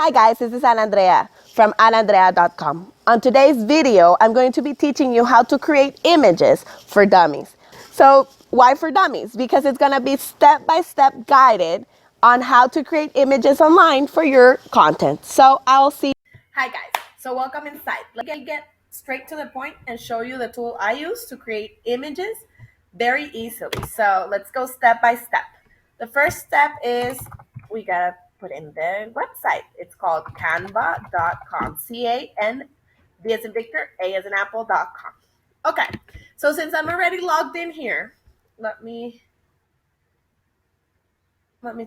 Hi guys, this is Ana Andrea from anaandrea.com. On today's video, I'm going to be teaching you how to create images for dummies. So why for dummies? Because it's going to be step-by-step guided on how to create images online for your content. So I'll see. Hi guys, so welcome inside. Let me get straight to the point and show you the tool I use to create images very easily. So let's go step by step. The first step is we gotta put in the website. It's called canva.com. C-A-N, V as in Victor, A as in Apple.com. Okay, so since I'm already logged in here, let me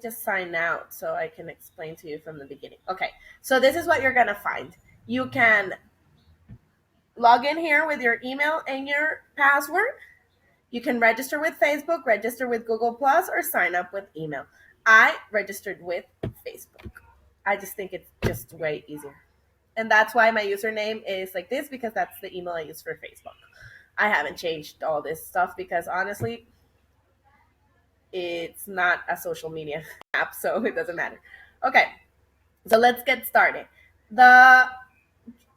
just sign out so I can explain to you from the beginning. Okay, so this is what you're gonna find. You can log in here with your email and your password. You can register with Facebook, register with Google Plus, or sign up with email. I registered with Facebook. I just think it's just way easier. And that's why my username is like this, because that's the email I use for Facebook. I haven't changed all this stuff because honestly, it's not a social media app, so it doesn't matter. Okay, so let's get started. The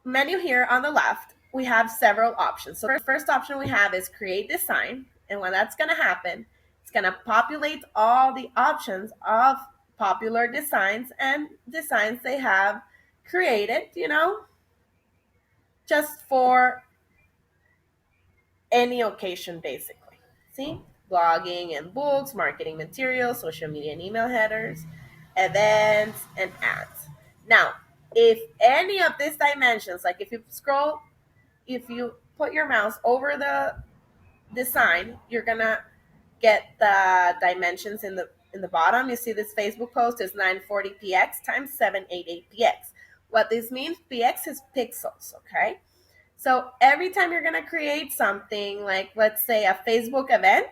menu here on the left, we have several options. So the first option we have is create design. And when that's going to happen, it's going to populate all the options of popular designs and designs they have created, just for any occasion, basically. See? Blogging and books, marketing materials, social media and email headers, events, and ads. Now, if any of these dimensions, like if you put your mouse over the design, you're gonna get the dimensions in the bottom. You see this Facebook post is 940px times 788px. What this means, px is pixels, okay? So every time you're gonna create something, like let's say a Facebook event,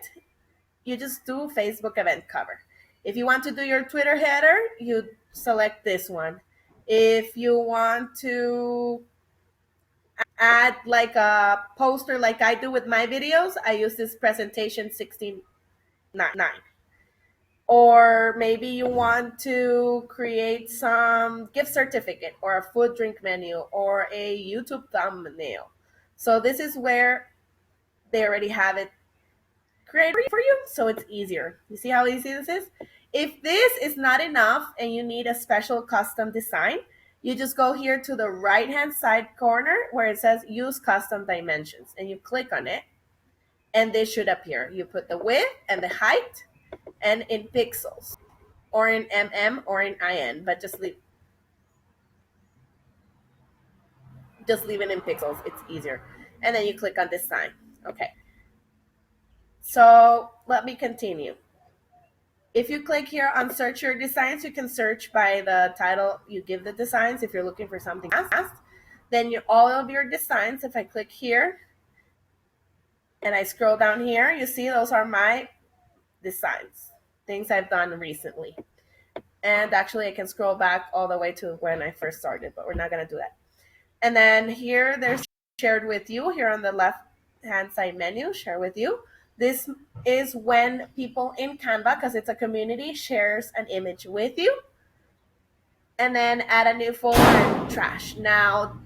you just do Facebook event cover. If you want to do your Twitter header, you select this one. If you want to add like a poster like I do with my videos, I use this presentation 69. Or maybe you want to create some gift certificate or a food drink menu or a YouTube thumbnail. So this is where they already have it created for you, so it's easier. You see how easy this is? If this is not enough and you need a special custom design, you just go here to the right hand side corner where it says use custom dimensions, and you click on it and this should appear. You put the width and the height and in pixels or in or in in, but just leave it in pixels. It's easier. And then you click on design. Okay. So let me continue. If you click here on search your designs, you can search by the title you give the designs if you're looking for something fast. Then all of your designs, if I click here and I scroll down here, you see those are my designs, things I've done recently. And actually I can scroll back all the way to when I first started, but we're not going to do that. And then here there's shared with you here on the left hand side menu, share with you. This is when people in Canva, because it's a community, shares an image with you. And then add a new folder and trash. Now,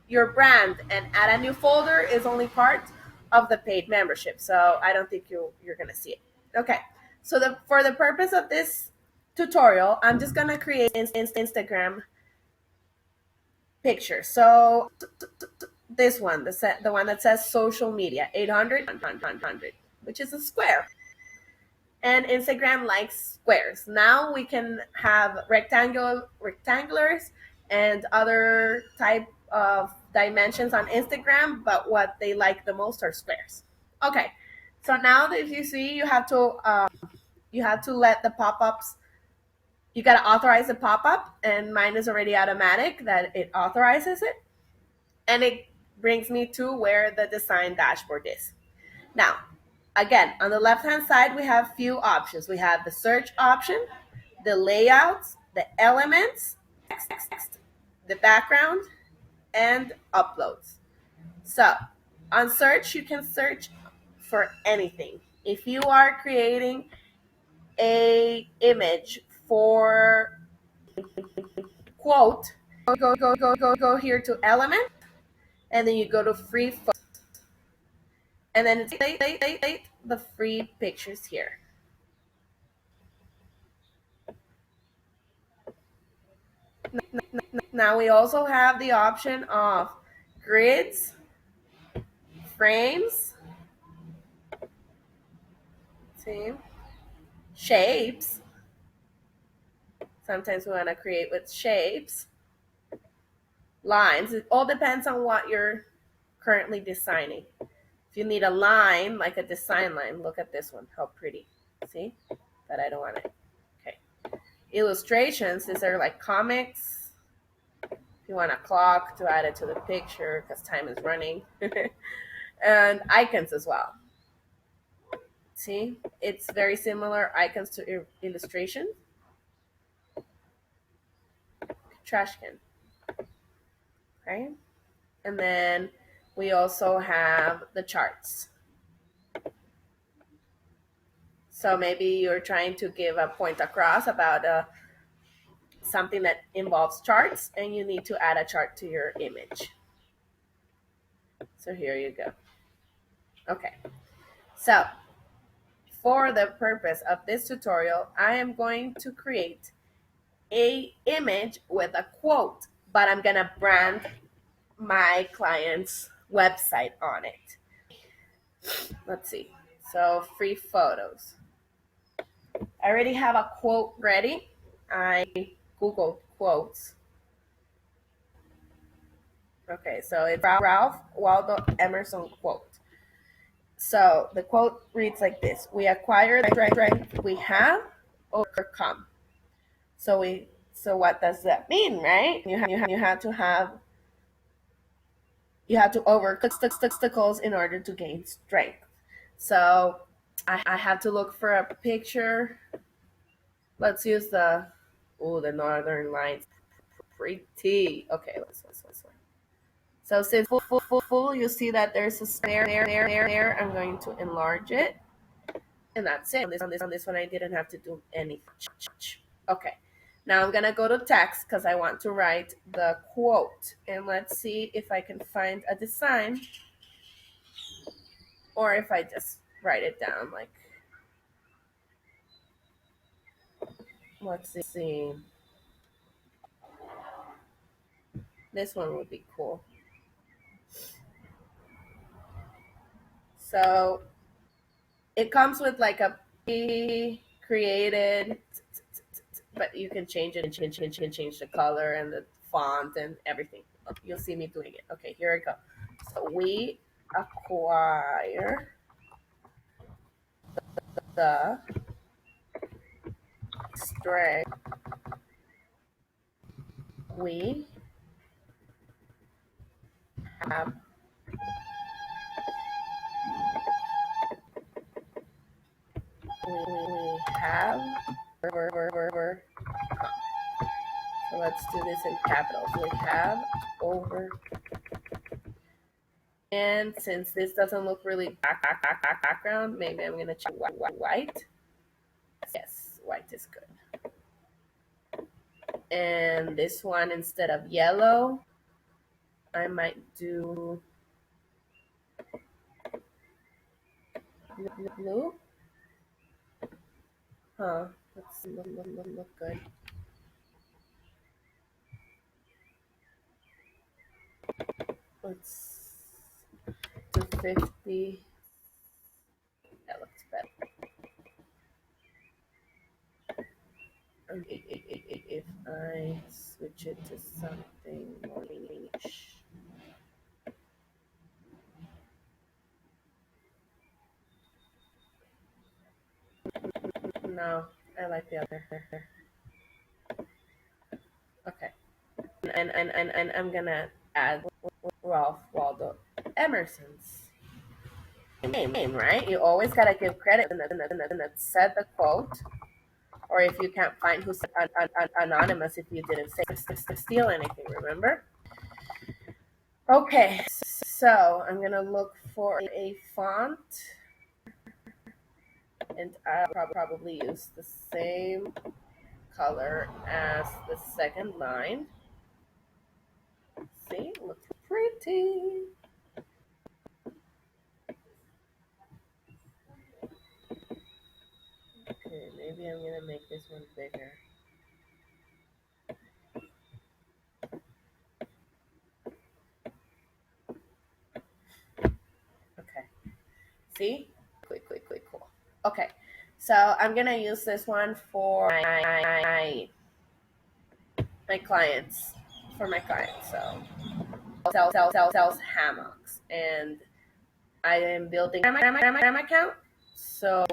your brand and add a new folder is only part of the paid membership. So I don't think you're going to see it. Okay. So for the purpose of this tutorial, I'm just going to create an Instagram picture. So this one, the one that says social media, 800, which is a square. And Instagram likes squares. Now we can have rectangulars and other type of dimensions on Instagram, but what they like the most are squares. Okay, so now if you see, you have to let the pop-ups. You got to authorize the pop-up, and mine is already automatic that it authorizes it, and it brings me to where the design dashboard is. Now, again, on the left-hand side, we have few options. We have the search option, the layouts, the elements, text, the background, and uploads. So on search, you can search for anything. If you are creating a image for quote, go here to element, and then you go to free photos, and then it's the free pictures here. Now we also have the option of grids, frames, see, shapes. Sometimes we want to create with shapes, lines. It all depends on what you're currently designing. If you need a line, like a design line, look at this one. How pretty. See? But I don't want it. Okay. Illustrations, these are like comics. If you want a clock to add it to the picture because time is running. And icons as well. See? It's very similar icons to illustration. Trash can. Okay? And then we also have the charts. So maybe you're trying to give a point across about something that involves charts, and you need to add a chart to your image. So here you go. Okay. So for the purpose of this tutorial, I am going to create a image with a quote, but I'm going to brand my client's website on it. Let's see. So free photos. I already have a quote ready. I Googled quotes. Okay, so it's Ralph Waldo Emerson quote. So the quote reads like this: "We acquire the strength we have overcome." So what does that mean, right? You have to overcome obstacles in order to gain strength. So I have to look for a picture. Let's use the Northern Lights. Pretty. Okay, let's one. So since full, you see that there's a snare there. I'm going to enlarge it, and that's it. On this one, I didn't have to do anything. Okay, now I'm gonna go to text because I want to write the quote, and let's see if I can find a design, or if I just write it down. Like, let's see. This one would be cool. So it comes with like a pre-created, but you can change it and change the color and the font and everything. You'll see me doing it. Okay, here I go. So we acquire the strength we have we have overcome. So let's do this in capitals. We have over. And since this doesn't look really background, maybe I'm gonna choose white. Yes, white is good. And this one, instead of yellow, I might do blue. Huh? Let's look good. Let's do 50. That looks better. If I switch it to something more niche. No, I like the other. Okay. And I'm gonna add Ralph Waldo Emerson's name, right? You always gotta give credit and said the quote, or if you can't find who's anonymous, if you didn't say steal anything, remember? Okay, so I'm gonna look for a font, and I'll probably use the same color as the second line. See, looks pretty. Okay, maybe I'm gonna make this one bigger. Okay, see? Cool. Okay, so I'm gonna use this one for my clients. For my clients, so sells hammocks, and I am building my account. So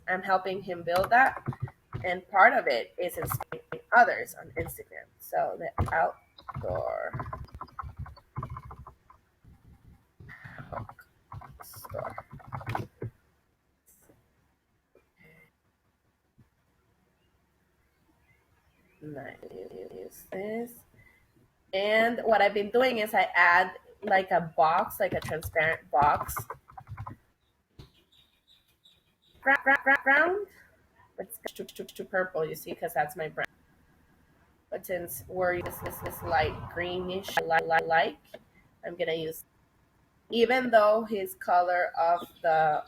I'm helping him build that, and part of it is inspiring others on Instagram. So the outdoor store. Nice. Use this. And what I've been doing is I add like a box, like a transparent box ground. But it's too purple, you see, because that's my brand. But since we're using this light greenish like, I'm gonna use, even though his color of the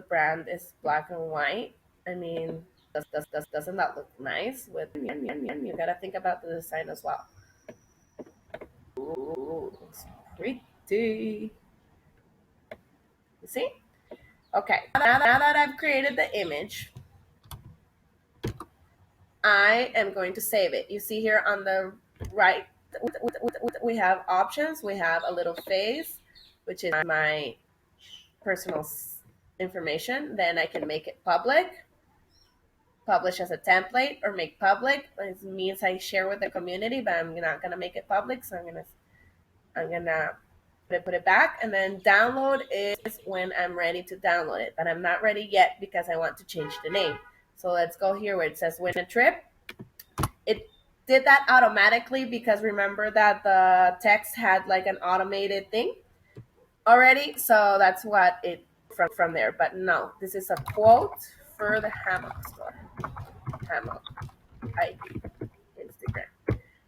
brand is black and white. I mean, doesn't that look nice? With you gotta think about the design as well. Ooh, looks pretty. You see? Okay, now that I've created the image, I am going to save it. You see here on the right, we have options. We have a little face, which is my personal information. Then I can make it public, publish as a template, or make public. It means I share with the community, but I'm not gonna make it public. So I'm gonna put it back, and then download is when I'm ready to download it. But I'm not ready yet because I want to change the name. So let's go here where it says win a trip. It did that automatically because remember that the text had like an automated thing already. So that's what it from there. But no, this is a quote for the hammock store. Hammock ID Instagram.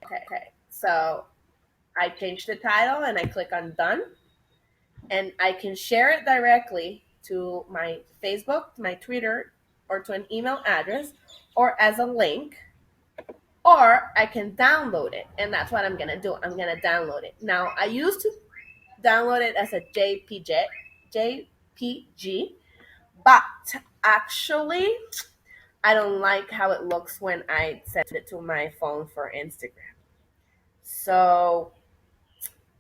Okay. So I change the title and I click on done. And I can share it directly to my Facebook, my Twitter, or to an email address, or as a link, or I can download it. And that's what I'm going to do. I'm going to download it. Now, I used to download it as a JPG, but actually, I don't like how it looks when I send it to my phone for Instagram. So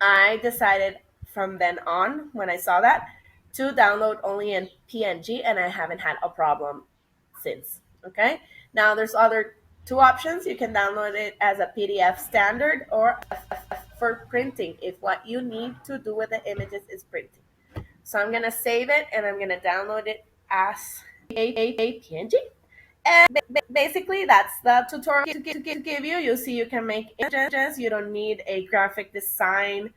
I decided from then on, when I saw that, to download only in PNG, and I haven't had a problem since. Okay. Now there's other two options. You can download it as a PDF standard or for printing if what you need to do with the images is printing. So I'm gonna save it and I'm gonna download it as a PNG. And basically, that's the tutorial to give you. You see, you can make images. You don't need a graphic design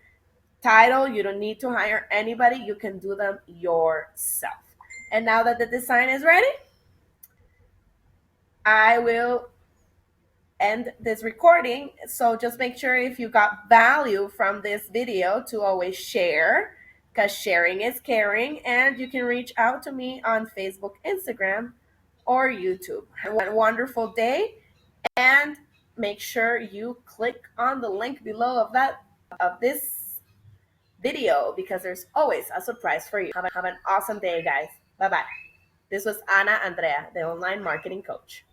title. You don't need to hire anybody. You can do them yourself. And now that the design is ready, I will end this recording. So just make sure if you got value from this video to always share, because sharing is caring. And you can reach out to me on Facebook, Instagram, or YouTube. Have a wonderful day, and make sure you click on the link below of this video because there's always a surprise for you. Have an awesome day, guys. Bye bye. This was Ana Andrea, the online marketing coach.